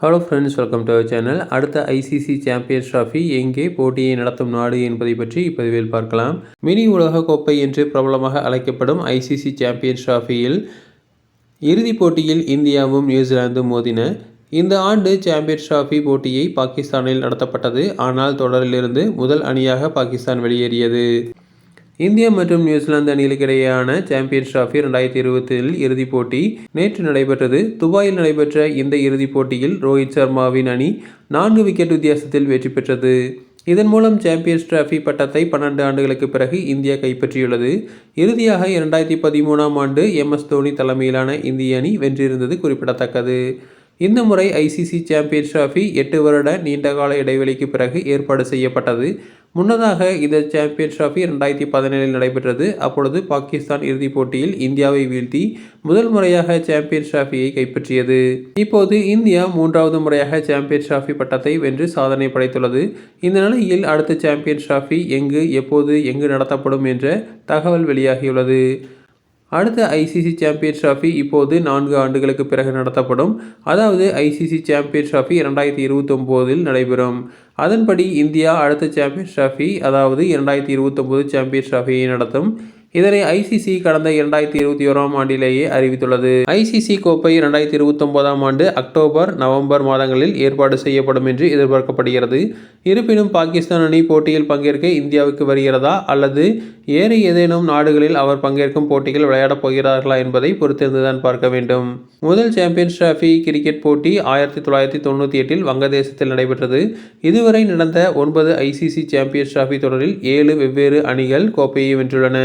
Hello friends, welcome to our channel. அடுத்த ICC champions trophy எங்கே போட்டியை நடத்தும் நாடு என்பதை பற்றி இப்பதிவில் பார்க்கலாம். மினி உலக கோப்பை என்று பிரபலமாக அழைக்கப்படும் ஐசிசி சாம்பியன்ஸ் டிராஃபியில் இறுதிப் போட்டியில் இந்தியாவும் நியூசிலாந்தும் மோதின. இந்த ஆண்டு சாம்பியன்ஸ் டிராஃபி போட்டியை பாகிஸ்தானில் நடத்தப்பட்டது. ஆனால் தொடரிலிருந்து முதல் அணியாக பாகிஸ்தான் வெளியேறியது. இந்தியா மற்றும் நியூசிலாந்து அணிகளுக்கிடையேயான சாம்பியன்ஸ் டிராஃபி 2020 இறுதிப் போட்டி நேற்று நடைபெற்றது. துபாயில் நடைபெற்ற இந்த இறுதிப் போட்டியில் ரோஹித் சர்மாவின் அணி 4 விக்கெட் வித்தியாசத்தில் வெற்றி பெற்றது. இதன் மூலம் சாம்பியன்ஸ் டிராஃபி பட்டத்தை 12 ஆண்டுகளுக்கு பிறகு இந்தியா கைப்பற்றியுள்ளது. இறுதியாக 2013ஆம் ஆண்டு MS தோனி தலைமையிலான இந்திய அணி வென்றிருந்தது குறிப்பிடத்தக்கது. இந்த முறை ஐசிசி சாம்பியன்ஸ் டிராஃபி 8 வருட நீண்டகால இடைவெளிக்கு பிறகு ஏற்பாடு செய்யப்பட்டது. முன்னதாக இந்த சாம்பியன்ஸ் டிராஃபி 2017இல் நடைபெற்றது. அப்பொழுது பாகிஸ்தான் இறுதிப் போட்டியில் இந்தியாவை வீழ்த்தி முதல் முறையாக சாம்பியன்ஸ் டிராஃபியை கைப்பற்றியது. இப்போது இந்தியா 3வது முறையாக சாம்பியன்ஸ் டிராஃபி பட்டத்தை வென்று சாதனை படைத்துள்ளது. இந்த நிலையில் அடுத்த சாம்பியன்ஸ் டிராஃபி எங்கு, எப்போது, எங்கு நடத்தப்படும் என்ற தகவல் வெளியாகியுள்ளது. அடுத்த ஐசிசி சாம்பியன்ஸ் டிராஃபி இப்போது 4 ஆண்டுகளுக்கு பிறகு நடத்தப்படும். அதாவது ஐசிசி சாம்பியன்ஸ் டிராஃபி 2029இல் நடைபெறும். அதன்படி இந்தியா அடுத்த சாம்பியன்ஸ் டிராஃபி அதாவது 2029 சாம்பியன்ஸ் டிராஃபியை நடத்தும். இதனை ஐசிசி கடந்த 2021ஆம் ஆண்டிலேயே அறிவித்துள்ளது. ஐசிசி கோப்பை 2029ஆம் ஆண்டு அக்டோபர், நவம்பர் மாதங்களில் ஏற்பாடு செய்யப்படும் என்று எதிர்பார்க்கப்படுகிறது. இருப்பினும் பாகிஸ்தான் அணி போட்டியில் பங்கேற்க இந்தியாவுக்கு வருகிறதா அல்லது வேறு ஏதேனும் நாடுகளில் அவர் பங்கேற்கும் போட்டிகள் விளையாடப் போகிறார்களா என்பதை பொறுத்திருந்துதான் பார்க்க வேண்டும். முதல் சாம்பியன்ஸ் டிராஃபி கிரிக்கெட் போட்டி 1998இல் வங்கதேசத்தில் நடைபெற்றது. இதுவரை நடந்த 9 ஐசிசி சாம்பியன்ஸ் டிராஃபி தொடரில் 7 வெவ்வேறு அணிகள் கோப்பையை வென்றுள்ளன.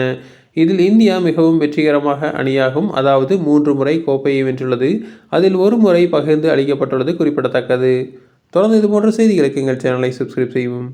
இதில் இந்தியா மிகவும் வெற்றிகரமாக அணியாகும். அதாவது 3 முறை கோப்பையை வென்றுள்ளது. அதில் 1 முறை பகிர்ந்து அளிக்கப்பட்டுள்ளது குறிப்பிடத்தக்கது. தொடர்ந்து இதுபோன்ற செய்திகளுக்கு எங்கள் சேனலை சப்ஸ்கிரைப் செய்யவும்.